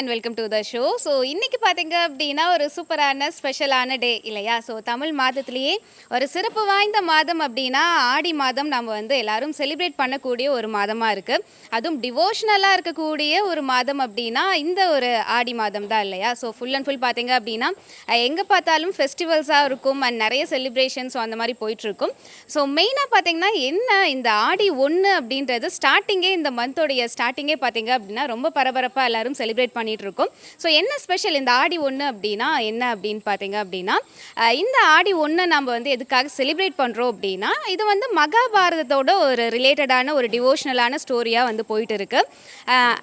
And welcome to the show. So இன்னைக்கு பார்த்தீங்க அப்படின்னா ஒரு சூப்பரான ஸ்பெஷலான டே இல்லையா? ஸோ தமிழ் மாதத்திலேயே ஒரு சிறப்பு வாய்ந்த மாதம் அப்படின்னா ஆடி மாதம் நம்ம வந்து எல்லாரும் செலிப்ரேட் பண்ணக்கூடிய ஒரு மாதமாக இருக்குது. அதுவும் டிவோஷனலாக இருக்கக்கூடிய ஒரு மாதம் அப்படின்னா இந்த ஒரு ஆடி மாதம் தான் இல்லையா? ஸோ ஃபுல் அண்ட் ஃபுல் பார்த்தீங்க அப்படின்னா எங்கே பார்த்தாலும் ஃபெஸ்டிவல்ஸாக இருக்கும் அண்ட் நிறைய செலிப்ரேஷன்ஸ் அந்த மாதிரி போயிட்டுருக்கும். ஸோ மெயினாக பார்த்தீங்கன்னா என்ன இந்த ஆடி 1 அப்படின்றது ஸ்டார்டிங்கே இந்த மந்தோடைய ஸ்டார்டிங்கே பார்த்தீங்க அப்படின்னா ரொம்ப பரபரப்பாக எல்லாரும் செலிப்ரேட் பண்ணிட்டு இருக்கோம். ஸோ என்ன ஸ்பெஷல் இந்த ஆடி 1 அப்படின்னா என்ன அப்படின்னு பார்த்தீங்க அப்படின்னா இந்த ஆடி 1 நம்ம வந்து எதுக்காக செலிப்ரேட் பண்ணுறோம் அப்படின்னா இது வந்து மகாபாரதத்தோட ஒரு ரிலேட்டடான ஒரு டிவோஷனலான ஸ்டோரியாக வந்து போயிட்டு இருக்கு.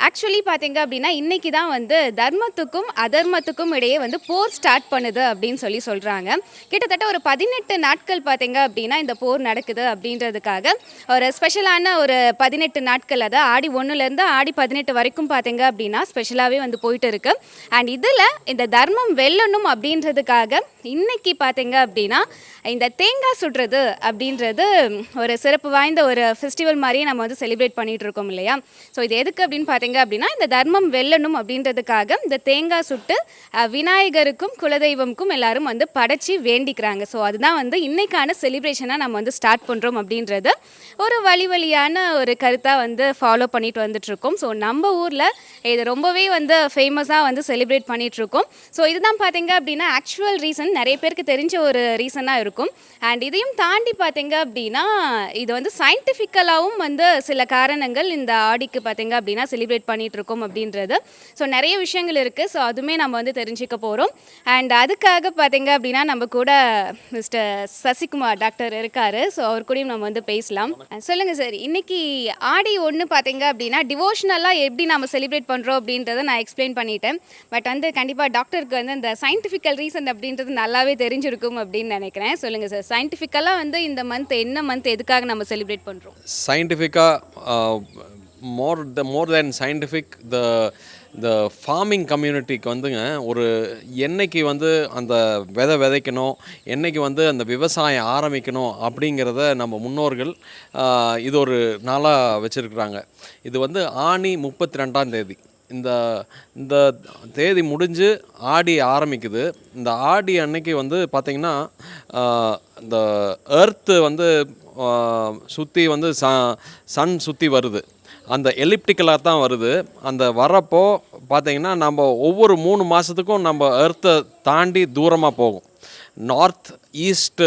ஆக்சுவலி பார்த்தீங்க அப்படின்னா இன்னைக்கு தான் வந்து தர்மத்துக்கும் அதர்மத்துக்கும் இடையே வந்து போர் ஸ்டார்ட் பண்ணுது அப்படின்னு சொல்கிறாங்க. கிட்டத்தட்ட ஒரு 18 நாட்கள் பார்த்தீங்க அப்படின்னா இந்த போர் நடக்குது அப்படின்றதுக்காக ஒரு ஸ்பெஷலான ஒரு 18 நாட்கள், அதாவது ஆடி 1லேருந்து ஆடி 18 வரைக்கும் பார்த்தீங்க அப்படின்னா ஸ்பெஷலாகவே வந்து போயிட்டு இருக்கு. அண்ட் இதில் இந்த தர்மம் வெல்லணும் அப்படின்றதுக்காக இன்னைக்கு பார்த்தீங்க அப்படின்னா இந்த தேங்காய் சுடுறது அப்படின்றது ஒரு சிறப்பு வாய்ந்த ஒரு ஃபெஸ்டிவல் மாதிரியே நம்ம வந்து செலிப்ரேட் பண்ணிட்டு இருக்கோம் இல்லையா? ஸோ இது எதுக்கு அப்படின்னு பார்த்தீங்க அப்படின்னா இந்த தர்மம் வெல்லணும் அப்படின்றதுக்காக இந்த தேங்காய் சுட்டு விநாயகருக்கும் குலதெய்வம்க்கும் எல்லாரும் வந்து படைச்சி வேண்டிக்கிறாங்க. ஸோ அதுதான் வந்து இன்னைக்கான செலிப்ரேஷனாக நம்ம வந்து ஸ்டார்ட் பண்ணுறோம் அப்படின்றது ஒரு வழியான ஒரு கருத்தாக வந்து ஃபாலோ பண்ணிட்டு வந்துட்டுருக்கோம். ஸோ நம்ம ஊரில் இது ரொம்பவே வந்து ஃபேமஸாக வந்து செலிப்ரேட் பண்ணிகிட்ருக்கோம். ஸோ இதுதான் பார்த்தீங்க அப்படின்னா ஆக்சுவல் ரீசன் நிறைய பேருக்கு தெரிஞ்ச ஒரு ரீசனாக இருக்கும். அண்ட் இதையும் தாண்டி பார்த்தீங்க அப்படின்னா இது வந்து சயின்டிஃபிக்கலாகவும் வந்து சில காரணங்கள் இந்த ஆடிக்கு பார்த்தீங்க அப்படின்னா செலிப்ரேட் பண்ணிகிட்ருக்கோம் அப்படின்றது. ஸோ நிறைய விஷயங்கள் இருக்குது. ஸோ அதுவுமே நம்ம வந்து தெரிஞ்சுக்க போகிறோம். அண்ட் அதுக்காக பார்த்தீங்க அப்படின்னா நம்ம கூட மிஸ்டர் சசிகுமார் டாக்டர் இருக்கார். ஸோ அவர் கூடயும் நம்ம வந்து பேசலாம். சொல்லுங்கள் சார், இன்னைக்கு ஆடி 1 பார்த்தீங்க அப்படின்னா டிவோஷனலாக எப்படி நம்ம செலிப்ரேட் பண்ணுறோம் அப்படின்றத நான் எக்ஸ்பிளைன் பண்ணிட்டேன். பட் வந்து கண்டிப்பாக டாக்டருக்கு வந்து இந்த சயின்டிஃபிக்கல் ரீசன் அப்படின்றது நல்லாவே தெரிஞ்சிருக்கும் அப்படின்னு நினைக்கிறேன். சொல்லுங்கள் சார், சயின்டிஃபிக்கலாக வந்து இந்த மந்த் என்ன மந்த் எதுக்காக நம்ம செலிப்ரேட் பண்ணுறோம்? சயின்டிஃபிக்காக மோர் தேன் சயின்டிஃபிக் இந்த ஃபார்மிங் கம்யூனிட்டிக்கு வந்துங்க ஒரு என்னைக்கு வந்து அந்த விதைக்கணும், என்னைக்கு வந்து அந்த விவசாயம் ஆரம்பிக்கணும் அப்படிங்கிறத நம்ம முன்னோர்கள் இது ஒரு நாளாக வச்சுருக்குறாங்க. இது வந்து ஆனி 32ஆம் தேதி. இந்த இந்த தேதி முடிஞ்சு ஆடி ஆரம்பிக்குது. இந்த ஆடி அன்னைக்கு வந்து பார்த்திங்கன்னா இந்த எர்த்து வந்து சுற்றி வந்து சன் சுற்றி வருது. அந்த எலிப்டிக்கலாக தான் வருது. அந்த வரப்போ பார்த்திங்கன்னா நம்ம ஒவ்வொரு 3 மாதத்துக்கும் நம்ம எர்த்தை தாண்டி தூரமாக போகும். நார்த் ஈஸ்ட்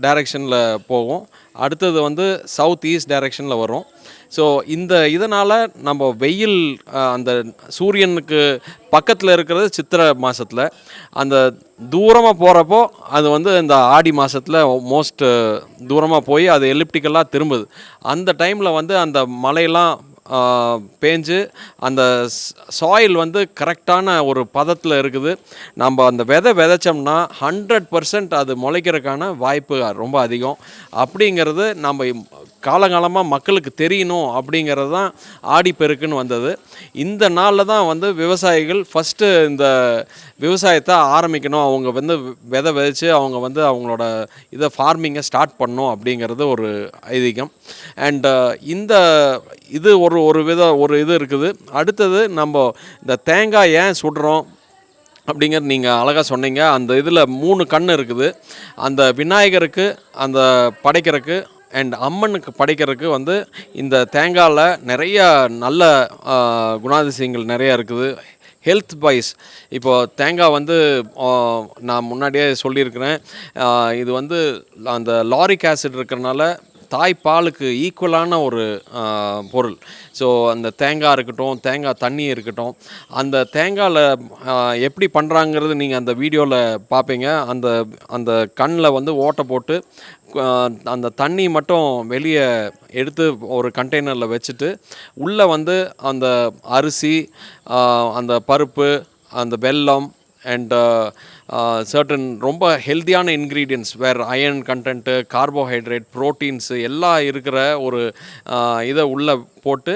டைரெக்ஷனில் போகும். அடுத்தது வந்து சவுத் ஈஸ்ட் டைரெக்ஷனில் வரும். ஸோ இதனால் நம்ம வெயில் அந்த சூரியனுக்கு பக்கத்தில் இருக்கிறது சித்திரை மாதத்தில், அந்த தூரமாக போகிறப்போ அது வந்து இந்த ஆடி மாதத்தில் மோஸ்ட் தூரமாக போய் அது எலிப்டிக்கலாக திரும்புது. அந்த டைமில் வந்து அந்த மழையெல்லாம் பேஞ்சு அந்த சாயில் வந்து கரெக்டான ஒரு பதத்தில் இருக்குது. நம்ம அந்த விதைச்சோம்னா 100% அது முளைக்கிறதுக்கான வாய்ப்பு ரொம்ப அதிகம். அப்படிங்கிறது நம்ம காலங்காலமாக மக்களுக்கு தெரியணும் அப்படிங்கிறது தான் ஆடிப்பெருக்குன்னு வந்தது. இந்த நாளில் தான் வந்து விவசாயிகள் ஃபஸ்ட்டு இந்த விவசாயத்தை ஆரம்பிக்கணும், அவங்க வந்து விதைச்சு அவங்க வந்து அவங்களோட இதை ஃபார்மிங்கை ஸ்டார்ட் பண்ணணும் அப்படிங்கிறது ஒரு ஐதீகம். அண்டு இது ஒரு இது இருக்குது. அடுத்தது நம்ம இந்த தேங்காய் ஏன் சுடுறோம் அப்படிங்கிறது நீங்கள் அழகாக சொன்னீங்க. அந்த இதில் 3 கண் இருக்குது. அந்த விநாயகருக்கு அந்த படைக்கிறதுக்கு அண்ட் அம்மனுக்கு படைக்கிறதுக்கு வந்து இந்த தேங்காயில் நிறைய நல்ல குணாதிசயங்கள் நிறையா இருக்குது. ஹெல்த் வைஸ் இப்போது தேங்காய் வந்து நான் முன்னாடியே சொல்லியிருக்கிறேன், இது வந்து அந்த லாரிக் ஆசிட் இருக்கிறனால தாய்ப்பாலுக்கு ஈக்குவலான ஒரு பொருள். ஸோ அந்த தேங்காய் இருக்கட்டும், தேங்காய் தண்ணி இருக்கட்டும், அந்த தேங்காயில் எப்படி பண்ணுறாங்கிறது நீங்கள் அந்த வீடியோவில் பார்ப்பீங்க. அந்த கண்ணில் வந்து ஓட்டை போட்டு அந்த தண்ணி மட்டும் வெளியே எடுத்து ஒரு கண்டெய்னரில் வச்சுட்டு உள்ளே வந்து அந்த அரிசி, அந்த பருப்பு, அந்த வெல்லம் அண்ட் சர்டன் ரொம்ப ஹெல்த்தியான இன்க்ரீடியன்ட்ஸ் வேறு அயர்ன் கண்டென்ட்டு, கார்போஹைட்ரேட், ப்ரோட்டீன்ஸு எல்லாம் இருக்கிற ஒரு இதை உள்ளே போட்டு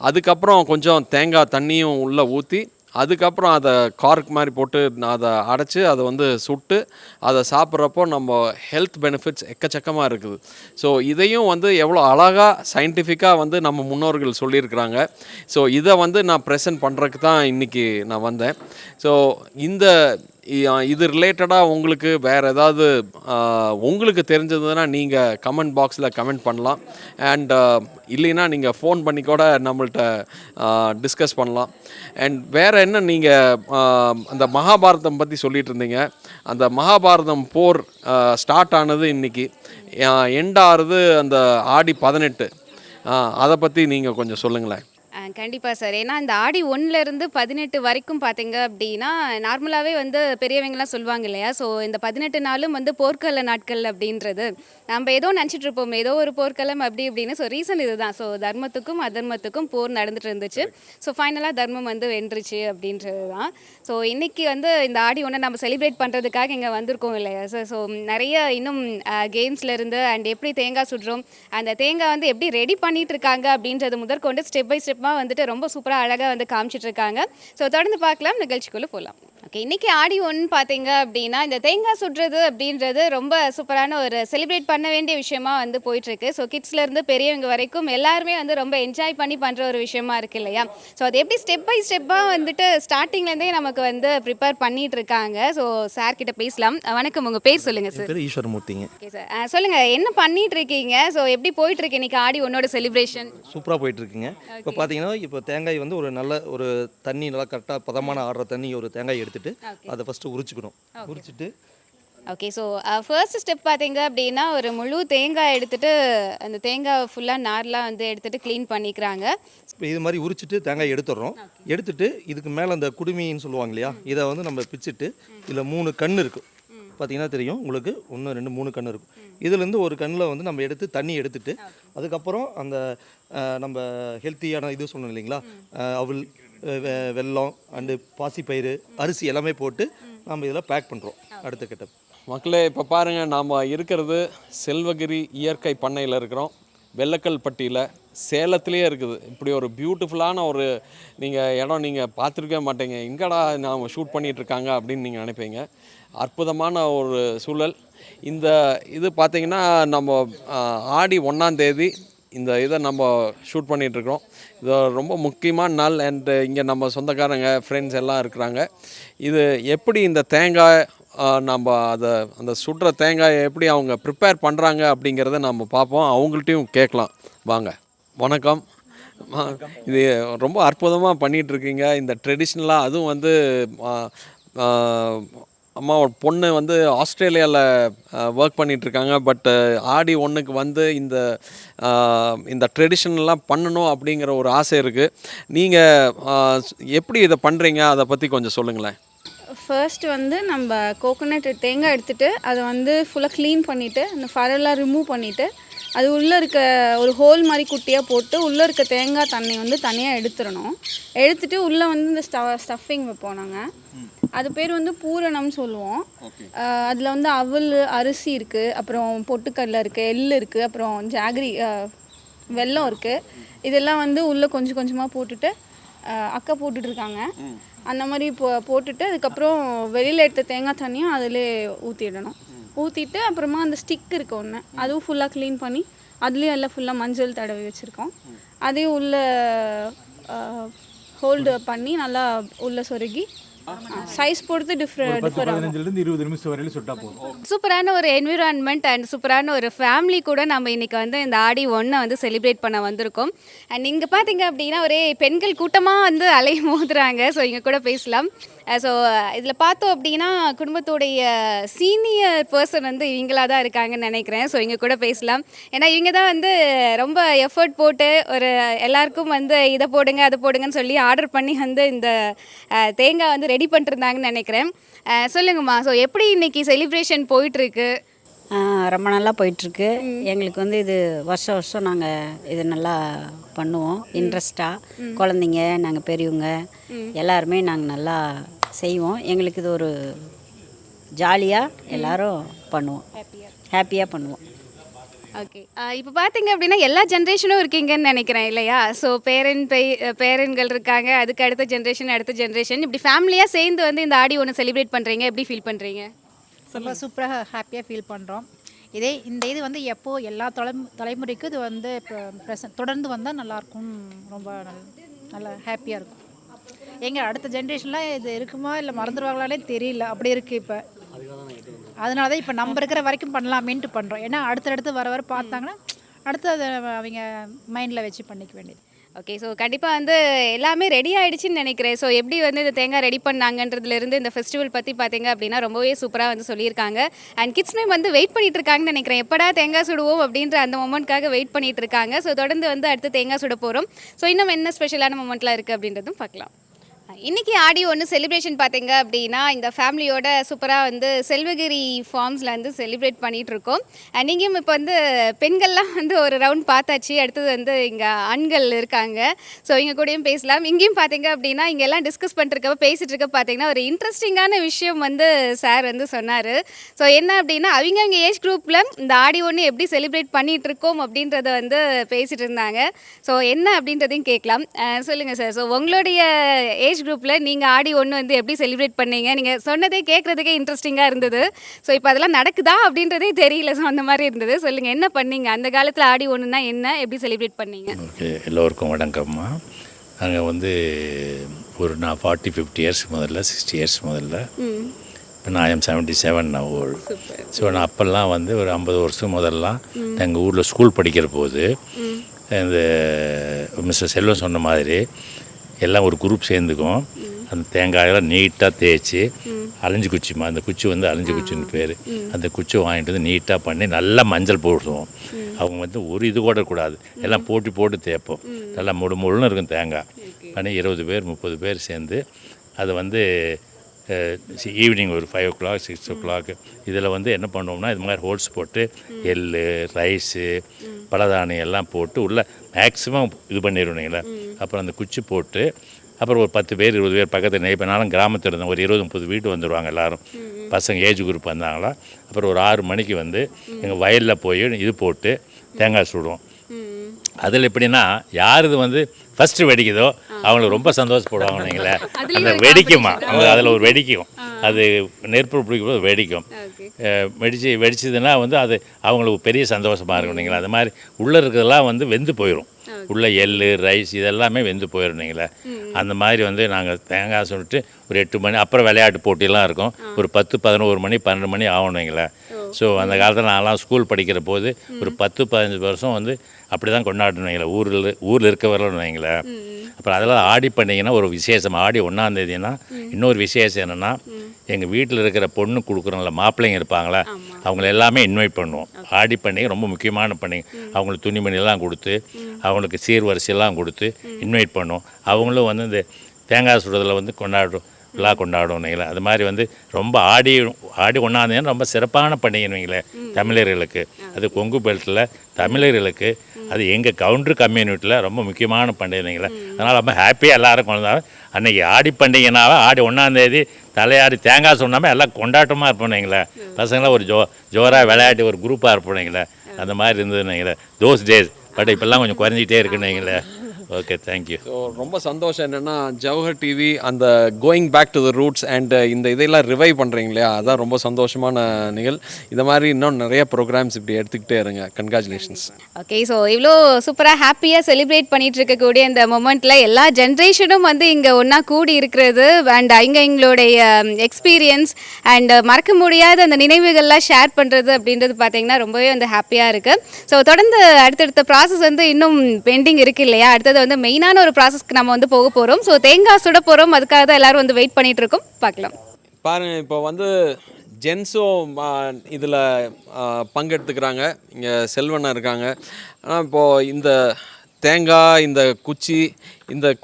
அதுக்கப்புறம் கொஞ்சம் தேங்காய் தண்ணியும் உள்ளே ஊற்றி அதுக்கப்புறம் அதை கார்க் மாதிரி போட்டு அதை அடைச்சி அதை வந்து சுட்டு அதை சாப்பிட்றப்போ நம்ம ஹெல்த் பெனிஃபிட்ஸ் எக்கச்சக்கமாக இருக்குது. ஸோ இதையும் வந்து எவ்வளோ அழகாக சயின்டிஃபிக்காக வந்து நம்ம முன்னோர்கள் சொல்லியிருக்கிறாங்க. ஸோ இதை வந்து நான் ப்ரெசென்ட் பண்ணுறதுக்கு தான் இன்றைக்கி நான் வந்தேன். ஸோ இந்த இது ரிலேட்டடாக உங்களுக்கு வேறு ஏதாவது உங்களுக்கு தெரிஞ்சதுன்னா நீங்கள் கமெண்ட் பாக்ஸில் கமெண்ட் பண்ணலாம். அண்ட் இல்லைன்னா நீங்கள் ஃபோன் பண்ணி கூட நம்மள்ட்ட டிஸ்கஸ் பண்ணலாம். அண்ட் வேறு என்ன நீங்கள் அந்த மகாபாரதம் பற்றி சொல்லிகிட்டு இருந்தீங்க. அந்த மகாபாரதம் போர் ஸ்டார்ட் ஆனது இன்றைக்கி, எண்ட் ஆகிறது அந்த ஆடி 18. அதை பற்றி நீங்கள் கொஞ்சம் சொல்லுங்களேன். கண்டிப்பாக சார். ஏன்னா இந்த ஆடி 1லேருந்து 18 வரைக்கும் பார்த்தீங்க அப்படின்னா நார்மலாகவே வந்து பெரியவங்கலாம் சொல்லுவாங்க இல்லையா? ஸோ இந்த 18 நாளும் வந்து போர்க்கள நாட்கள் அப்படின்றது நம்ம ஏதோ நினச்சிட்டு இருப்போம், ஏதோ ஒரு போர்க்களம் அப்படி இப்படின்னு. ஸோ ரீசன் இதுதான். ஸோ தர்மத்துக்கும் அதர்மத்துக்கும் போர் நடந்துட்டு இருந்துச்சு. ஸோ ஃபைனலாக தர்மம் வந்து வென்றுச்சு அப்படின்றது தான். ஸோ இன்றைக்கி வந்து இந்த ஆடி 1 நம்ம செலிப்ரேட் பண்ணுறதுக்காக இங்கே வந்திருக்கோம் இல்லையா சார்? ஸோ நிறைய இன்னும் கேம்ஸ்லேருந்து அண்ட் எப்படி தேங்காய் சுடுறோம், அந்த தேங்காய் வந்து எப்படி ரெடி பண்ணிட்டு இருக்காங்க அப்படின்றது முதற்கொண்டு ஸ்டெப் பை ஸ்டெப்பாக வந்துட்டு ரொம்ப சூப்பராக அழகாக வந்து காமிச்சிட்டு இருக்காங்க. ஸோ தொடர்ந்து பார்க்கலாம், நிகழ்ச்சிக்குள்ளே போகலாம். ஓகே, இன்றைக்கி ஆடி 1 பார்த்தீங்க அப்படின்னா இந்த தேங்காய் சுடுறது அப்படின்றது ரொம்ப சூப்பரான ஒரு செலிப்ரேட் பண்ண வேண்டிய விஷயமா வந்து போயிட்டுருக்கு. ஸோ கிட்ஸ்லேருந்து பெரியவங்க வரைக்கும் எல்லாருமே வந்து ரொம்ப என்ஜாய் பண்ணி பண்ணுற ஒரு விஷயமா இருக்குது இல்லையா? ஸோ அது எப்படி ஸ்டெப் பை ஸ்டெப்பாக வந்துட்டு ஸ்டார்டிங்லேருந்தே நமக்கு வந்து ப்ரிப்பேர் பண்ணிட்டு இருக்காங்க. ஸோ சார் கிட்ட பேசலாம். வணக்கம், உங்கள் பேர் சொல்லுங்கள் சார். பேர் ஈஸ்வரமூர்த்திங்க. ஓகே சார், சொல்லுங்கள் என்ன பண்ணிட்டு இருக்கீங்க? ஸோ எப்படி போயிட்டுருக்கு இன்றைக்கி ஆடி 1ஓட செலிப்ரேஷன்? சூப்பராக போயிட்டுருக்குங்க. இப்போ பார்த்தீங்கன்னா இப்போ தேங்காய் வந்து ஒரு நல்ல ஒரு தண்ணி நல்லா கரெக்டாக பதமான ஆடுற தண்ணி ஒரு தேங்காய் எடுத்துகிட்டு அதை ஃபஸ்ட்டு உரிச்சுக்கணும். உரிச்சிட்டு ஓகே, ஸோ ஃபர்ஸ்ட் ஸ்டெப் பார்த்தீங்க அப்படின்னா ஒரு முழு தேங்காய் எடுத்துகிட்டு அந்த தேங்காய் ஃபுல்லாக நார்லாம் வந்து எடுத்துகிட்டு க்ளீன் பண்ணிக்கிறாங்க. இப்போ இது மாதிரி உரிச்சிட்டு தேங்காய் எடுத்துடுறோம். எடுத்துட்டு இதுக்கு மேலே அந்த குடுமின்னு சொல்லுவாங்க இல்லையா, இதை வந்து நம்ம பிச்சுட்டு இதில் 3 கண் இருக்குது. பார்த்தீங்கன்னா தெரியும் உங்களுக்கு, 1 2 3 கண் இருக்கும். இதுலேருந்து ஒரு கண்ணில் வந்து நம்ம எடுத்து தண்ணி எடுத்துட்டு அதுக்கப்புறம் அந்த நம்ம ஹெல்த்தியான இது சொன்னோம் இல்லைங்களா, அவல், வெல்லம் அண்டு பாசிப்பயிறு, அரிசி எல்லாமே போட்டு நம்ம இதில் பேக் பண்ணுறோம். அடுத்த கட்ட மக்களே, இப்போ பாருங்கள், நாம் இருக்கிறது செல்வகிரி இயற்கை பண்ணையில் இருக்கிறோம். வெள்ளக்கல் பட்டியில் சேலத்துலேயே இருக்குது. இப்படி ஒரு பியூட்டிஃபுல்லான ஒரு இடம் நீங்கள் பார்த்துருக்கவே மாட்டீங்க. எங்கடா நாம் ஷூட் பண்ணிகிட்ருக்காங்க அப்படின்னு நீங்கள் நினைப்பீங்க. அற்புதமான ஒரு சூழல். இந்த இது பார்த்திங்கன்னா நம்ம ஆடி 1ஆம் தேதி இந்த இதை நம்ம ஷூட் பண்ணிகிட்ருக்கோம். இது ரொம்ப முக்கியமான நாள். அண்டு இங்கே நம்ம சொந்தக்காரங்க ஃப்ரெண்ட்ஸ் எல்லாம் இருக்கிறாங்க. இது எப்படி இந்த தேங்காய் நம்ம அந்த சுடுற தேங்காயை எப்படி அவங்க ப்ரிப்பேர் பண்ணுறாங்க அப்படிங்கிறத நம்ம பார்ப்போம். அவங்கள்ட்டையும் கேட்கலாம். வாங்க. வணக்கம். இது ரொம்ப அற்புதமாக பண்ணிகிட்ருக்கீங்க இந்த ட்ரெடிஷ்னலாக. அதுவும் வந்து அம்மாவோட பொண்ணு வந்து ஆஸ்திரேலியாவில் ஒர்க் பண்ணிகிட்ருக்காங்க. பட் ஆடி 1க்கு வந்து இந்த ட்ரெடிஷனெலாம் பண்ணணும் அப்படிங்கிற ஒரு ஆசை இருக்குது. நீங்கள் எப்படி இதை பண்ணுறீங்க, அதை பற்றி கொஞ்சம் சொல்லுங்களேன். ஃபர்ஸ்ட் வந்து நம்ம கோகோனட் தேங்காய் எடுத்துகிட்டு அதை வந்து ஃபுல்லாக க்ளீன் பண்ணிவிட்டு அந்த ஃபரெல்லாம் ரிமூவ் பண்ணிவிட்டு அது உள்ளே இருக்க ஒரு ஹோல் மாதிரி குட்டியாக போட்டு உள்ளே இருக்க தேங்காய் தண்ணி வந்து தனியாக எடுத்துடணும். எடுத்துகிட்டு உள்ளே வந்து இந்த ஸ்டஃபிங் வைப்போம் நாங்கள். அது பேர் வந்து பூரணம்னு சொல்லுவோம். அதில் வந்து அவல், அரிசி இருக்குது, அப்புறம் பொட்டுக்கடலை இருக்குது, எள் இருக்குது, அப்புறம் ஜாகரி, வெல்லம் இருக்குது. இதெல்லாம் வந்து உள்ளே கொஞ்சம் கொஞ்சமாக போட்டுட்டு அக்கா போட்டுட்ருக்காங்க. அந்த மாதிரி போட்டுட்டு அதுக்கப்புறம் வெளியில் எடுத்த தேங்காய் தண்ணியும் அதிலே ஊற்றிடணும். ஊற்றிட்டு அப்புறமா அந்த ஸ்டிக் இருக்குது ஒன்று, அதுவும் ஃபுல்லாக க்ளீன் பண்ணி அதுலேயும் எல்லாம் ஃபுல்லாக மஞ்சள் தடவி வச்சுருக்கோம். அதையும் உள்ளே ஹோல்டு பண்ணி நல்லா உள்ளே சொருகி சைஸ் பொறுத்து டிஃபர் 15லேருந்து 20 நிமிஷம் வரையிலும் சுட்டா போதும். சூப்பரான ஒரு என்விரான்மெண்ட் அண்ட் சூப்பரான ஒரு ஃபேமிலி கூட நம்ம இன்றைக்கி வந்து இந்த ஆடி 1 வந்து செலிப்ரேட் பண்ண வந்திருக்கோம். அண்ட் இங்கே பார்த்தீங்க அப்படின்னா ஒரே பெண்கள் கூட்டமாக வந்து அலைய மோதுறாங்க. ஸோ இங்கே கூட பேசலாம். ஸோ இதில் பார்த்தோம் அப்படின்னா குடும்பத்துடைய சீனியர் பர்சன் வந்து இவங்களாக தான் இருக்காங்கன்னு நினைக்கிறேன். ஸோ இங்கே கூட பேசலாம். ஏன்னா இவங்க தான் வந்து ரொம்ப எஃபர்ட் போட்டு ஒரு எல்லாருக்கும் வந்து இதை போடுங்க அதை போடுங்கன்னு சொல்லி ஆர்டர் பண்ணி வந்து இந்த தேங்காய் வந்து ரெடி பண்ணிருந்தாங்கன்னு நினைக்கிறேன். சொல்லுங்கம்மா, ஸோ எப்படி இன்றைக்கி செலிப்ரேஷன் போயிட்டுருக்கு? ரொம்ப நல்லா போயிட்டுருக்கு. எங்களுக்கு வந்து இது வருஷம் வருஷம் நாங்கள் இது நல்லா பண்ணுவோம் இன்ட்ரெஸ்டாக. குழந்தைங்க, நாங்கள் பெரியவங்க எல்லாருமே நாங்கள் நல்லா செய்வோம். எங்களுக்கு இது ஒரு ஜாலியாக எல்லோரும் பண்ணுவோம், ஹாப்பியாக பண்ணுவோம். ஓகே. இப்போ பார்த்தீங்க அப்படின்னா எல்லா ஜென்ரேஷனும் இருக்கீங்கன்னு நினைக்கிறேன் இல்லையா? ஸோ பேரன்கள் இருக்காங்க, அதுக்கு அடுத்த ஜென்ரேஷன் இப்படி ஃபேமிலியாக சேர்ந்து வந்து இந்த ஆடி ஒன்று செலிப்ரேட் பண்ணுறீங்க. எப்படி ஃபீல் பண்ணுறீங்க? ரொம்ப சூப்பராக ஹாப்பியாக ஃபீல் பண்ணுறோம். இந்த இது வந்து எப்போ எல்லா தலைமுறைக்கும் இது வந்து இப்போ தொடர்ந்து வந்தால் நல்லாயிருக்கும். ரொம்ப நல்லா ஹாப்பியாக இருக்கும். எங்க அடுத்த ஜென்ரேஷன்லாம் இது இருக்குமா இல்லை மறந்துடுவாங்களானே தெரியல, அப்படி இருக்குது இப்போ. அதனால தான் இப்போ நம்ம இருக்கிற வரைக்கும் பண்ணலாமேன்ட்டு பண்ணுறோம். ஏன்னா அடுத்தடுத்து வர வர பார்த்தாங்கன்னா அடுத்து அதை அவங்க மைண்டில் வச்சு பண்ணிக்க வேண்டியது. ஓகே. ஸோ கண்டிப்பாக வந்து எல்லாமே ரெடி ஆயிடுச்சுன்னு நினைக்கிறேன். ஸோ எப்படி வந்து இந்த தேங்காய் ரெடி பண்ணாங்கன்றதுலேருந்து இந்த ஃபெஸ்டிவல் பற்றி பார்த்தீங்க அப்படின்னா ரொம்பவே சூப்பராக வந்து சொல்லியிருக்காங்க. அண்ட் கிட்ஸ்மே வந்து வெயிட் பண்ணிட்டு இருக்காங்கன்னு நினைக்கிறேன். எப்படா தேங்காய் சுடுவோம் அப்படின்ற அந்த மொமெண்ட்காக வெயிட் பண்ணிட்டு இருக்காங்க. ஸோ தொடர்ந்து வந்து அடுத்து தேங்காய் சுட போகிறோம். ஸோ இன்னும் என்ன ஸ்பெஷலான மொமெண்ட்லாம் இருக்குது அப்படின்றதும் பார்க்கலாம். இன்றைக்கி ஆடி ஒன்று செலிப்ரேஷன் பார்த்தீங்க அப்படின்னா இந்த ஃபேமிலியோட சூப்பராக வந்து செல்வகிரி ஃபார்ம்ஸில் வந்து செலிப்ரேட் பண்ணிகிட்ருக்கோம். இங்கேயும் இப்போ வந்து பெண்கள்லாம் வந்து ஒரு ரவுண்ட் பார்த்தாச்சு. அடுத்தது வந்து இங்கே ஆண்கள் இருக்காங்க. ஸோ இங்கே கூடயும் பேசலாம். இங்கேயும் பார்த்தீங்க அப்படின்னா இங்கே எல்லாம் டிஸ்கஸ் பண்ணிருக்கப்ப பேசிகிட்டு இருக்க பார்த்தீங்கன்னா ஒரு இன்ட்ரெஸ்டிங்கான விஷயம் வந்து சார் வந்து சொன்னார். ஸோ என்ன அப்படின்னா அவங்க ஏஜ் குரூப்பில் இந்த ஆடி ஒன்று எப்படி செலிப்ரேட் பண்ணிகிட்ருக்கோம் அப்படின்றத வந்து பேசிகிட்டு இருந்தாங்க. ஸோ என்ன அப்படின்றதையும் கேட்கலாம். சொல்லுங்கள் சார். ஸோ உங்களுடைய ஏஜ் குரூப்பில் நீங்கள் ஆடி ஒன்று வந்து எப்படி செலிப்ரேட் பண்ணீங்க? நீங்கள் சொன்னதே கேட்குறதுக்கே இன்ட்ரெஸ்டிங்காக இருந்தது. ஸோ இப்போ அதெல்லாம் நடக்குதா அப்படின்றதே தெரியல. ஸோ அந்த மாதிரி இருந்தது. சொல்லுங்கள், என்ன பண்ணீங்க அந்த காலத்தில்? ஆடி ஒன்றுனா என்ன, எப்படி செலிப்ரேட் பண்ணீங்க? ஓகே, எல்லோருக்கும் வணக்கம்மா. நாங்கள் வந்து ஒரு நான் 40-50 இயர்ஸ் முதல்ல 60 இயர்ஸ் முதல்ல. இப்போ நான் ஐஎம் 77 நான் ஓல்டு. ஸோ நான் அப்போல்லாம் வந்து ஒரு 50 வருஷம் முதல்லாம் எங்கள் ஊரில் ஸ்கூல் படிக்கிற போது இந்த மிஸ்டர் செல்வம் சொன்ன மாதிரி எல்லாம் ஒரு குரூப் சேர்ந்துக்கும். அந்த தேங்காயெல்லாம் நீட்டாக தேய்ச்சி அலைஞ்சி குச்சிமா, அந்த குச்சி வந்து அலைஞ்சி குச்சின்னு பேர். அந்த குச்சி வாங்கிட்டு வந்து நீட்டாக பண்ணி நல்லா மஞ்சள் போடுவோம். அவங்க வந்து ஒரு இது கூட கூடாது, எல்லாம் போட்டு தேய்ப்போம். நல்லா முழுன்னு இருக்கும் தேங்காய் பண்ணி 20 பேர் 30 பேர் சேர்ந்து அதை வந்து ஈவினிங் ஒரு 5 o'clock 6 o'clock இதில் வந்து என்ன பண்ணுவோம்னா இது மாதிரி ஹோல்ஸ் போட்டு எள் ரைஸு பலதானியம் எல்லாம் போட்டு உள்ளே மேக்ஸிமம் இது பண்ணிடுவீங்களே. அப்புறம் அந்த குச்சி போட்டு அப்புறம் ஒரு 10 பேர் 20 பேர் பக்கத்தில் நெய்ப்பனாலும் கிராமத்தில் இருந்தோம். ஒரு 20-30 வீட்டு வந்துடுவாங்க எல்லோரும், பசங்க ஏஜ் குரூப் வந்தாங்களா. அப்புறம் ஒரு 6 மணிக்கு வந்து எங்கள் வயலில் போய் இது போட்டு தேங்காய் சுடுவோம். அதில் எப்படின்னா யார் இது வந்து ஃபஸ்ட்டு வெடிக்குதோ அவங்களுக்கு ரொம்ப சந்தோஷப்படுவாங்க. நீங்களே அந்த வெடிக்குமா, அவங்க அதில் ஒரு வெடிக்கும், அது நெருப்பு பிடிக்கும்போது வெடிக்கும். வெடிச்சதுன்னா வந்து அது அவங்களுக்கு பெரிய சந்தோஷமாக இருக்கும். நீங்களே அது மாதிரி உள்ளே இருக்கிறதெல்லாம் வந்து வெந்து போயிடும். உள்ள எள் ரைஸ் இதெல்லாமே வெந்து போயிடும். நீங்களே அந்த மாதிரி வந்து நாங்கள் தேங்காய் சுட்டு ஒரு 8 மணி அப்புறம் விளையாட்டு போட்டியெல்லாம் இருக்கும். ஒரு 10 11 மணி 12 மணி ஆகணுங்களே. ஸோ அந்த காலத்தில் நான்லாம் ஸ்கூல் படிக்கிற போது ஒரு 10-15 வருஷம் வந்து அப்படி தான் கொண்டாடணுங்களே, ஊரில் இருக்க வரணுங்களே. அப்புறம் அதெல்லாம் ஆடி பண்ணிங்கன்னா ஒரு விசேஷம். ஆடி 1ஆம் தேதினா இன்னொரு விசேஷம் என்னென்னா எங்கள் வீட்டில் இருக்கிற பொண்ணு கொடுக்குறோங்கள மாப்பிள்ளைங்க இருப்பாங்களே, அவங்கள எல்லாமே இன்வைட் பண்ணுவோம். ஆடி பண்டிகை ரொம்ப முக்கியமான பண்டிகை. அவங்களுக்கு துணிமணியெல்லாம் கொடுத்து அவங்களுக்கு சீர்வரிசையெல்லாம் கொடுத்து இன்வைட் பண்ணுவோம். அவங்களும் வந்து இந்த தேங்காய் சுடுறதில் வந்து விழா கொண்டாடுவோம். அது மாதிரி வந்து ரொம்ப ஆடி 1ஆம் தேதி ரொம்ப சிறப்பான பண்டிகைங்களே தமிழர்களுக்கு. அது கொங்கு பெல்ட்டில் தமிழர்களுக்கு அது எங்கள் கவுண்டர் கம்யூனிட்டியில் ரொம்ப முக்கியமான பண்டிகைங்களே. அதனால் ரொம்ப ஹாப்பியாக எல்லோரும் கொண்டாடுவாங்க. அன்றைக்கி ஆடி பண்டிகைனாவே ஆடி 1ஆம் தேதி தலையாடி தேங்காய் சொன்னாமல் எல்லாம் கொண்டாட்டமாக இருப்போம். பசங்களாம் ஒரு ஜோராக விளையாட்டு ஒரு குரூப்பாக இருப்போம். அந்த மாதிரி இருந்ததுன்னு தோஸ் டேஸ். பட் இப்போல்லாம் கொஞ்சம் குறைஞ்சிட்டே இருக்குன்னு. Okay, thank you. ஸோ ரொம்ப சந்தோஷம் என்னென்னா ஜவஹர் டிவி அந்த going back to the roots and இந்த இதெல்லாம் ரிவைவ் பண்ணுறீங்க இல்லையா, அதான் ரொம்ப சந்தோஷமான நிகழ். இந்த மாதிரி இன்னும் நிறைய ப்ரோக்ராம்ஸ் இப்படி எடுத்துக்கிட்டே இருங்க. கங்க்ராச்சுலேஷன்ஸ். ஓகே. ஸோ இவ்வளோ சூப்பராக ஹாப்பியாக செலிப்ரேட் பண்ணிட்டு இருக்கக்கூடிய இந்த மொமெண்ட்டில் எல்லா ஜென்ரேஷனும் வந்து இங்கே ஒன்றா கூடி இருக்கிறது அண்ட் எங்களுடைய எக்ஸ்பீரியன்ஸ் அண்ட் மறக்க முடியாத அந்த நினைவுகள்லாம் ஷேர் பண்ணுறது அப்படின்றது பார்த்தீங்கன்னா ரொம்பவே வந்து ஹாப்பியாக இருக்குது. ஸோ தொடர்ந்து அடுத்தடுத்த ப்ராசஸ் வந்து இன்னும் பெண்டிங் இருக்குது இல்லையா. அடுத்தது வந்து மெயினான ஒரு ப்ராசஸ்க்கு நம்ம வந்து போக போகிறோம். ஸோ தேங்காய் சுட போகிறோம். அதுக்காக தான் எல்லோரும் வந்து வெயிட் பண்ணிகிட்டு இருக்கோம். பார்க்கலாம். பாருங்க, இப்போ வந்து ஜென்ஸும் இதில் பங்கெடுத்துக்கிறாங்க. இங்கே செல்வனா இருக்காங்க. ஆனால் இப்போது இந்த தேங்காய் இந்த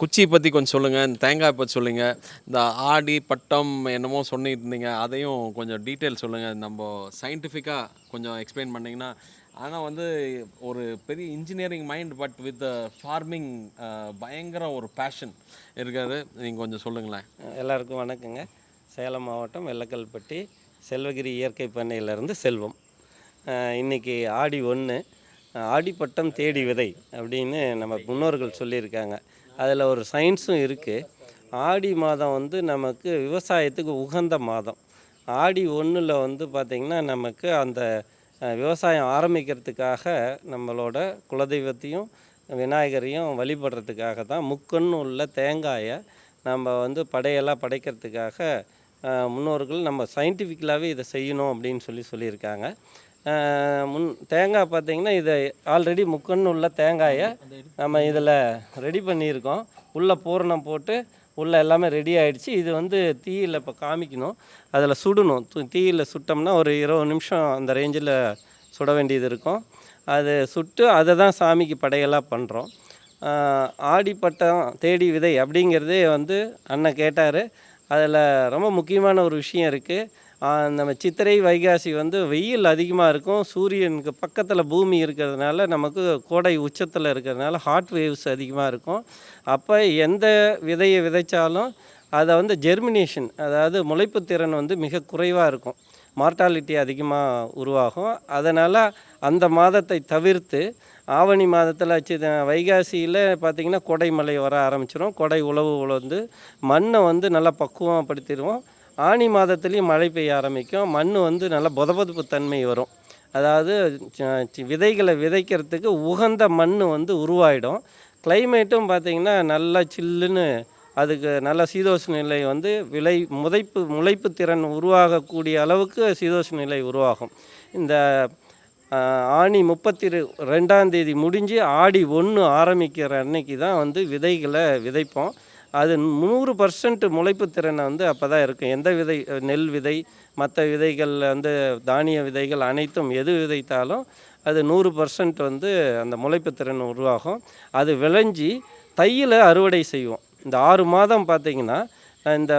குச்சி பற்றி கொஞ்சம் சொல்லுங்கள். இந்த தேங்காய் பற்றி சொல்லுங்கள். இந்த ஆடி பட்டம் என்னமோ சொல்லிட்டு இருந்தீங்க, அதையும் கொஞ்சம் டீட்டெயில் சொல்லுங்கள். நம்ம சயின்டிஃபிக்காக கொஞ்சம் எக்ஸ்பிளைன் பண்ணிங்கன்னா. ஆனால் வந்து ஒரு பெரிய engineering mind but with farming பயங்கர ஒரு பேஷன் இருக்காரு. நீங்கள் கொஞ்சம் சொல்லுங்களேன். எல்லாருக்கும் வணக்கங்க. சேலம் மாவட்டம் வெள்ளக்கல்பட்டி செல்வகிரி இயற்கை பண்ணையிலேருந்து செல்வம். இன்றைக்கி ஆடி 1 ஆடிப்பட்டம் தேடி விதை அப்படின்னு நம்ம முன்னோர்கள் சொல்லியிருக்காங்க. அதில் ஒரு சயின்ஸும் இருக்குது. ஆடி மாதம் வந்து நமக்கு விவசாயத்துக்கு உகந்த மாதம். ஆடி 1ல் வந்து பார்த்திங்கன்னா நமக்கு அந்த விவசாயம் ஆரம்பிக்கிறதுக்காக நம்மளோட குலதெய்வத்தையும் விநாயகரையும் வழிபடுறதுக்காக தான் முக்கன்னு உள்ள தேங்காயை நம்ம வந்து படையெல்லாம் படைக்கிறதுக்காக முன்னோர்கள் நம்ம சயின்டிஃபிக்கலாகவே இதை செய்யணும் அப்படின்னு சொல்லியிருக்காங்க. தேங்காய் பார்த்திங்கன்னா இதை ஆல்ரெடி முக்கன்னு உள்ள தேங்காயை நம்ம இதில் ரெடி பண்ணியிருக்கோம். உள்ளே பூரணம் போட்டு உள்ளே எல்லாமே ரெடி ஆகிடுச்சு. இது வந்து தீயில் இப்போ காமிக்கணும், அதில் சுடணும். தீயில் சுட்டோம்னா ஒரு 20 நிமிஷம் அந்த ரேஞ்சில் சுட வேண்டியது இருக்கும். அது சுட்டு அதை தான் சாமிக்கு படையெல்லாம் பண்ணுறோம். ஆடிப்பட்டம் தேடி விதை அப்படிங்கிறதே வந்து அண்ணன் கேட்டார். அதில் ரொம்ப முக்கியமான ஒரு விஷயம் இருக்குது. நம்ம சித்திரை வைகாசி வந்து வெயில் அதிகமாக இருக்கும். சூரியனுக்கு பக்கத்தில் பூமி இருக்கிறதுனால நமக்கு கோடை உச்சத்தில் இருக்கிறதுனால ஹாட் வேவ்ஸ் அதிகமாக இருக்கும். அப்போ எந்த விதையை விதைச்சாலும் அதை வந்து ஜெர்மினேஷன், அதாவது முளைப்பு திறன் வந்து மிக குறைவாக இருக்கும். மார்ட்டாலிட்டி அதிகமாக உருவாகும். அதனால் அந்த மாதத்தை தவிர்த்து ஆவணி மாதத்தில் வைகாசியில் பார்த்திங்கன்னா கோடை மழை வர ஆரம்பிச்சிடும். கோடை உழவு உழந்து மண்ணை வந்து நல்லா பக்குவப்படுத்திடுவோம். ஆனி மாதத்துலேயும் மழை பெய்ய ஆரம்பிக்கும். மண் வந்து நல்லா பொதபொதப்பு தன்மை வரும். அதாவது விதைகளை விதைக்கிறதுக்கு உகந்த மண் வந்து உருவாயிடும். கிளைமேட்டும் பார்த்திங்கன்னா நல்லா சில்லுன்னு, அதுக்கு நல்ல சீதோஷ்ண நிலை வந்து முளைப்பு திறன் உருவாகக்கூடிய அளவுக்கு சீதோஷ்ண நிலை உருவாகும். இந்த ஆனி 32ஆம் தேதி முடிஞ்சு ஆடி 1 ஆரம்பிக்கிற அன்னைக்கு தான் வந்து விதைகளை விதைப்போம். அது 100% முளைப்பு திறனை வந்து அப்போ தான் இருக்கும். எந்த விதை, நெல் விதை, மற்ற விதைகள் வந்து தானிய விதைகள் அனைத்தும் எது விதைத்தாலும் அது 100% வந்து அந்த முளைப்பு திறன் உருவாகும். அது விளைஞ்சி தையில் அறுவடை செய்வோம். இந்த 6 மாதம் பார்த்திங்கன்னா இந்த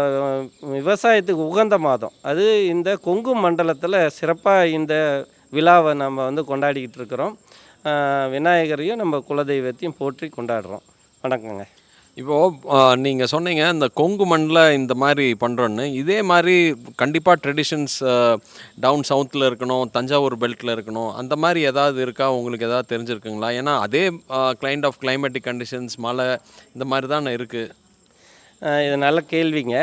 விவசாயத்துக்கு உகந்த மாதம். அது இந்த கொங்கு மண்டலத்தில் சிறப்பாக இந்த விழாவை நம்ம வந்து கொண்டாடிக்கிட்டு இருக்கிறோம். விநாயகரையும் நம்ம குலதெய்வத்தையும் போற்றி கொண்டாடுறோம். வணக்கங்க. இப்போது நீங்கள் சொன்னீங்க இந்த கொங்கு மண்ணில் இந்த மாதிரி பண்ணுறோன்னு. இதே மாதிரி கண்டிப்பாக ட்ரெடிஷன்ஸ் டவுன் சவுத்தில் இருக்கணும், தஞ்சாவூர் பெல்ட்டில் இருக்கணும், அந்த மாதிரி ஏதாவது இருக்கா? உங்களுக்கு ஏதாவது தெரிஞ்சிருக்குங்களா? ஏன்னா அதே கைண்ட் ஆஃப் கிளைமேட்டிக் கண்டிஷன்ஸ், மழை இந்த மாதிரி தானே இருக்குது. இது நல்ல கேள்விங்க.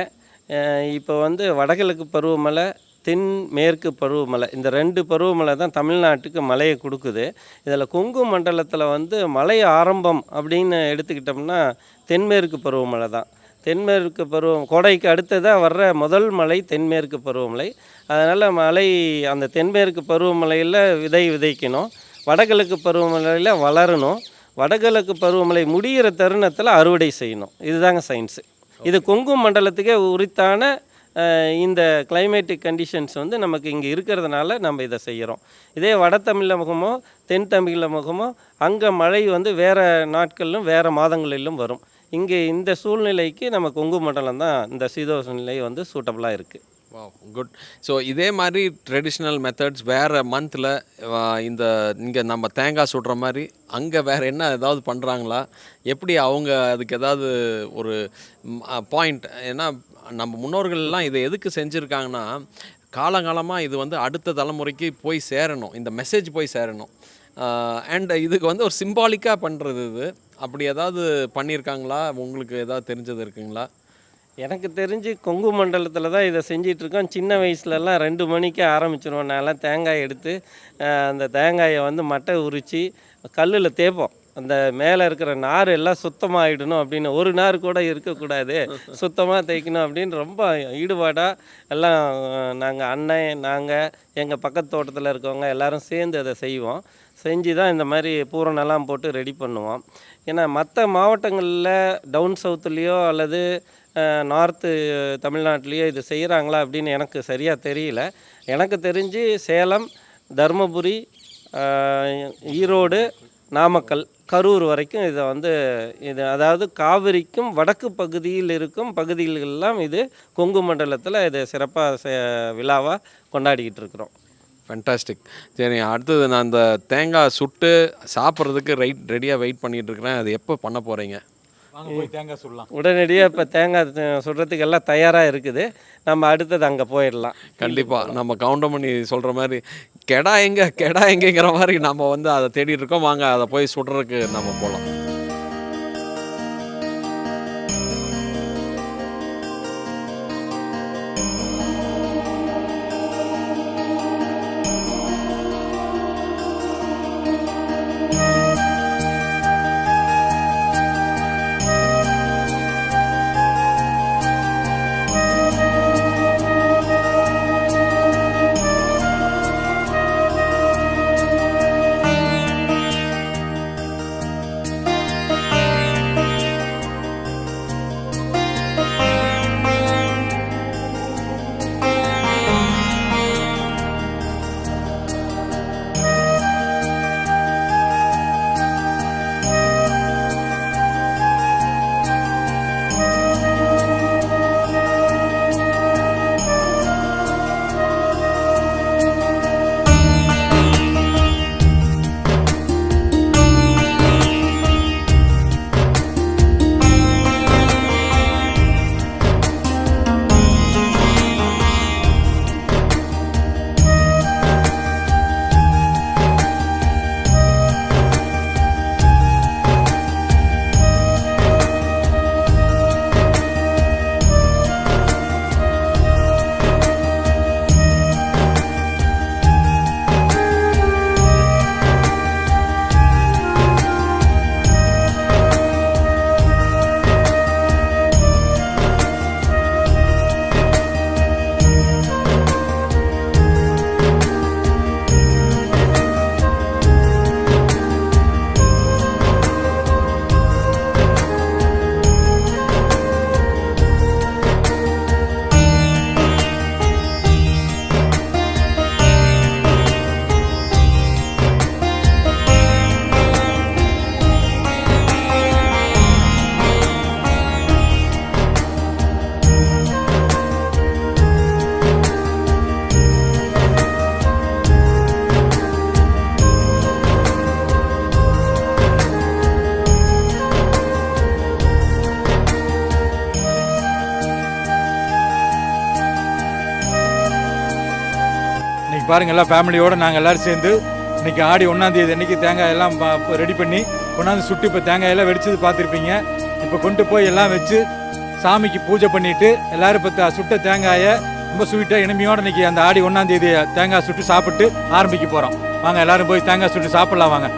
இப்போ வந்து வடகிழக்கு பருவமழை, தென் மேற்கு பருவமழை, இந்த 2 பருவமழை தான் தமிழ்நாட்டுக்கு மழையை கொடுக்குது. இதில் கொங்கு மண்டலத்தில் வந்து மழை ஆரம்பம் அப்படின்னு எடுத்துக்கிட்டோம்னா தென்மேற்கு பருவமழை தான். தென்மேற்கு கோடைக்கு அடுத்ததாக வர்ற முதல் மழை தென்மேற்கு பருவமழை. அதனால் மழை அந்த தென்மேற்கு பருவமழையில் விதைக்கணும். வடகிழக்கு பருவமழையில் வளரணும். வடகிழக்கு பருவமழை முடிகிற தருணத்தில் அறுவடை செய்யணும். இதுதாங்க சயின்ஸு. இது கொங்கு மண்டலத்துக்கே உரித்தான இந்த கிளைமேட்டிக் கண்டிஷன்ஸ் வந்து நமக்கு இங்கே இருக்கிறதுனால நம்ம இதை செய்கிறோம். இதே வட தமிழகமோ தென் தமிழகமோ அங்கே மழை வந்து வேறு நாட்களிலும் வேறு மாதங்களிலும் வரும். இங்கே இந்த சூழ்நிலைக்கு நம்ம கொங்கு மண்டலம் தான் இந்த சீதோஷ்ண நிலை வந்து சூட்டபுளாக இருக்குது. குட். ஸோ இதே மாதிரி ட்ரெடிஷ்னல் மெத்தட்ஸ் வேறு மந்தில் இந்த இங்கே நம்ம தேங்காய் சுடுற மாதிரி அங்கே வேறு என்ன ஏதாவது பண்ணுறாங்களா? எப்படி அவங்க அதுக்கு ஏதாவது ஒரு பாயிண்ட்? ஏன்னா நம்ம முன்னோர்கள்லாம் இதை எதுக்கு செஞ்சுருக்காங்கன்னா, காலங்காலமாக இது வந்து அடுத்த தலைமுறைக்கு போய் சேரணும், இந்த மெசேஜ் போய் சேரணும். அண்ட் இதுக்கு வந்து ஒரு சிம்பாலிக்காக பண்ணுறது இது. அப்படி ஏதாவது பண்ணியிருக்காங்களா? உங்களுக்கு ஏதாவது தெரிஞ்சது இருக்குங்களா? எனக்கு தெரிஞ்சு கொங்கு மண்டலத்தில் தான் இதை செஞ்சிட்ருக்கோம். சின்ன வயசுலலாம் 2 மணிக்கு ஆரம்பிச்சிருவோம். நான்லாம் தேங்காய் எடுத்து அந்த தேங்காயை வந்து மட்டை உரித்து கல்லில் தேய்ப்போம். அந்த மேலே இருக்கிற நார் எல்லாம் சுத்தமாகிடணும் அப்படின்னு, ஒரு நார் கூட இருக்கக்கூடாது, சுத்தமாக தேய்க்கணும் அப்படின்னு ரொம்ப ஈடுபாடாக எல்லாம் நாங்கள் அண்ணன், நாங்கள் எங்கள் பக்கத்து தோட்டத்தில் இருக்கவங்க எல்லோரும் சேர்ந்து அதை செய்வோம். செஞ்சு தான் இந்த மாதிரி பூரணெல்லாம் போட்டு ரெடி பண்ணுவோம். ஏன்னா மற்ற மாவட்டங்களில் டவுன் சவுத்துலேயோ அல்லது நார்த்து தமிழ்நாட்டிலையோ இது செய்கிறாங்களா அப்படின்னு எனக்கு சரியாக தெரியல. எனக்கு தெரிஞ்சு சேலம், தருமபுரி, ஈரோடு, நாமக்கல், கரூர் வரைக்கும் இதை வந்து அதாவது காவிரிக்கும் வடக்கு பகுதியில் இருக்கும் பகுதிகளெல்லாம் இது கொங்கு மண்டலத்தில் இதை சிறப்பாக விழாவாக கொண்டாடிக்கிட்டு இருக்கிறோம். ஃபேண்டாஸ்டிக். சரி, அடுத்தது நான் இந்த தேங்காய் சுட்டு சாப்பிட்றதுக்கு ரெடியாக வெயிட் பண்ணிகிட்டு இருக்கிறேன். அது எப்போ பண்ண போகிறீங்க? வாங்க போய் தேங்காய் சுடலாம். உடனடியாக இப்போ தேங்காய் சுடுறதுக்கு எல்லாம் தயாராக இருக்குது. நம்ம அடுத்தது அங்கே போயிடலாம். கண்டிப்பாக நம்ம கவுண்டமணி சொல்கிற மாதிரி கெடா எங்கேங்கிற மாதிரி நம்ம வந்து அதை தேடிட்டு இருக்கோம். வாங்க அதை போய் சுடுறதுக்கு நம்ம போகலாம். பாருங்க எல்லாம் ஃபேமிலியோடு நாங்கள் எல்லோரும் சேர்ந்து இன்றைக்கி ஆடி 1ஆம் தேதி அன்றைக்கி தேங்காய் எல்லாம் ரெடி பண்ணி கொண்டாந்து சுட்டு இப்போ தேங்காயெல்லாம் வெடிச்சது பார்த்துருப்பீங்க. இப்போ கொண்டு போய் எல்லாம் வச்சு சாமிக்கு பூஜை பண்ணிவிட்டு எல்லோரும் இப்போ சுட்ட தேங்காயை ரொம்ப ஸ்வீட்டாக இனிமையோடு இன்றைக்கி அந்த ஆடி 1ஆம் தேதி தேங்காய் சுட்டு சாப்பிட்டு ஆரம்பிக்க போகிறோம். வாங்க எல்லோரும் போய் தேங்காய் சுட்டு சாப்பிட்லாம் வாங்க.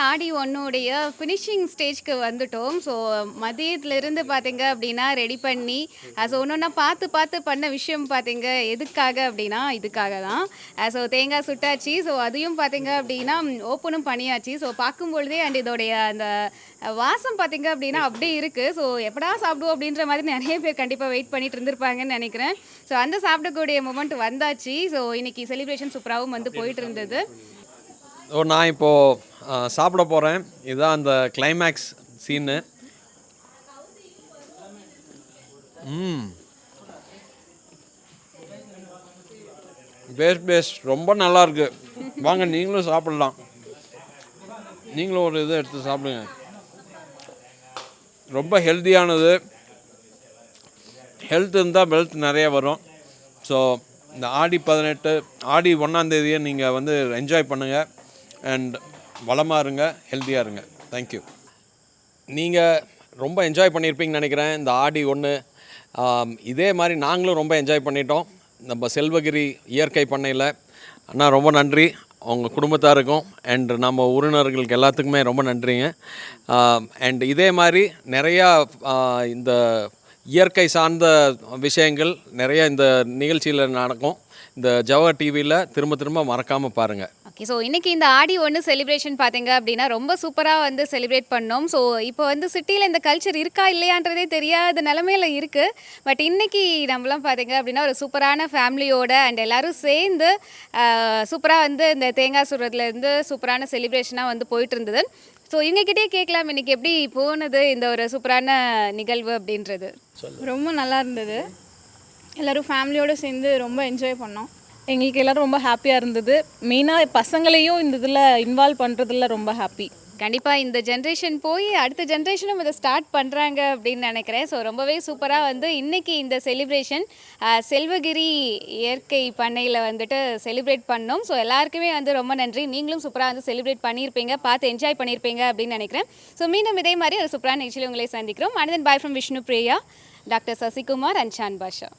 ஆடி ஒன்னுடைய ஃபினிஷிங் ஸ்டேஜ்க்கு வந்துட்டோம். ஸோ மதியத்துலேருந்து பார்த்தீங்க அப்படின்னா ரெடி பண்ணி ஸோ ஒன்று பார்த்து பார்த்து பண்ண விஷயம் பார்த்தீங்க எதுக்காக அப்படின்னா இதுக்காக தான். ஸோ தேங்காய் சுட்டாச்சு. ஸோ அதையும் பார்த்தீங்க அப்படின்னா ஓப்பனும் பண்ணியாச்சு. ஸோ பார்க்கும்பொழுதே அண்ட் இதோடைய அந்த வாசம் பார்த்தீங்க அப்படின்னா அப்படியே இருக்குது. ஸோ எப்படா சாப்பிடுவோம் அப்படின்ற மாதிரி நிறைய பேர் கண்டிப்பாக வெயிட் பண்ணிட்டு இருந்திருப்பாங்கன்னு நினைக்கிறேன். ஸோ அந்த சாப்பிடக்கூடிய மூமெண்ட் வந்தாச்சு. ஸோ இன்னைக்கு செலிப்ரேஷன் சூப்பராகவும் வந்து போயிட்டு இருந்தது. நான் இப்போது சாப்பிட போகிறேன். இதுதான் அந்த கிளைமேக்ஸ் சீனு. பேஸ்ட் ரொம்ப நல்லா இருக்கு. வாங்க நீங்களும் சாப்பிடலாம். நீங்களும் ஒரு இதை எடுத்து சாப்பிடுங்க. ரொம்ப ஹெல்த்தியானது. ஹெல்த் இருந்தால் வெல்த் நிறைய வரும். ஸோ இந்த ஆடி 18 ஆடி 1ஆம் தேதியை நீங்கள் வந்து என்ஜாய் பண்ணுங்கள். அண்ட் வளமாக இருங்க, ஹெல்த்தியாக இருங்க. தேங்க்யூ. நீங்கள் ரொம்ப என்ஜாய் பண்ணியிருப்பீங்கன்னு நினைக்கிறேன் இந்த ஆடி 1. இதே மாதிரி நாங்களும் ரொம்ப என்ஜாய் பண்ணிட்டோம் நம்ம செல்வகிரி இயற்கை பண்ணையில். அண்ணா ரொம்ப நன்றி. அவங்க குடும்பத்தாருக்கும் அண்ட் நம்ம உறவினர்களுக்கு எல்லாத்துக்குமே ரொம்ப நன்றிங்க. அண்ட் இதே மாதிரி நிறையா இந்த இயற்கை சார்ந்த விஷயங்கள் நிறைய இந்த நிகழ்ச்சியில் நடக்கும். இந்த ஜவஹர் டிவியில் திரும்ப மறக்காமல் பாருங்கள். ஓகே. ஸோ இன்றைக்கி இந்த ஆடி 1 செலிப்ரேஷன் பார்த்தீங்க அப்படின்னா ரொம்ப சூப்பராக வந்து செலிப்ரேட் பண்ணோம். ஸோ இப்போ வந்து சிட்டியில் இந்த கல்ச்சர் இருக்கா இல்லையான்றதே தெரியாத நிலமையில் இருக்குது. பட் இன்றைக்கி நம்மளாம் பார்த்தீங்க அப்படின்னா ஒரு சூப்பரான ஃபேமிலியோட அண்ட் எல்லோரும் சேர்ந்து சூப்பராக வந்து இந்த தேங்காய் சுடுறதுலேருந்து சூப்பரான செலிப்ரேஷனாக வந்து போயிட்டு இருந்தது. ஸோ இவங்ககிட்டே கேட்கலாம் இன்றைக்கி எப்படி போனது இந்த ஒரு சூப்பரான நிகழ்வு அப்படின்றது. ரொம்ப நல்லா இருந்தது. எல்லோரும் ஃபேமிலியோடு சேர்ந்து ரொம்ப என்ஜாய் பண்ணோம். எங்களுக்கு எல்லோரும் ரொம்ப ஹாப்பியாக இருந்தது. மெயினாக பசங்களையும் இந்த இதில் இன்வால்வ் பண்ணுறதுல ரொம்ப ஹாப்பி. கண்டிப்பாக இந்த ஜென்ரேஷன் போய் அடுத்த ஜென்ரேஷனும் இதை ஸ்டார்ட் பண்ணுறாங்க அப்படின்னு நினைக்கிறேன். ஸோ ரொம்பவே சூப்பராக வந்து இன்றைக்கி இந்த செலிப்ரேஷன் செல்வகிரி இயற்கை பண்ணையில் வந்துட்டு செலிப்ரேட் பண்ணோம். ஸோ எல்லாருக்குமே வந்து ரொம்ப நன்றி. நீங்களும் சூப்பராக வந்து செலிப்ரேட் பண்ணியிருப்பீங்க, பார்த்து என்ஜாய் பண்ணியிருப்பீங்க அப்படின்னு நினைக்கிறேன். ஸோ மீண்டும் இதே மாதிரி ஒரு சூப்பரான நிகழ்ச்சியில் உங்களை சந்திக்கிறோம். And then bye from Vishnu Priya, doctor Sasikumar and Shan Basha.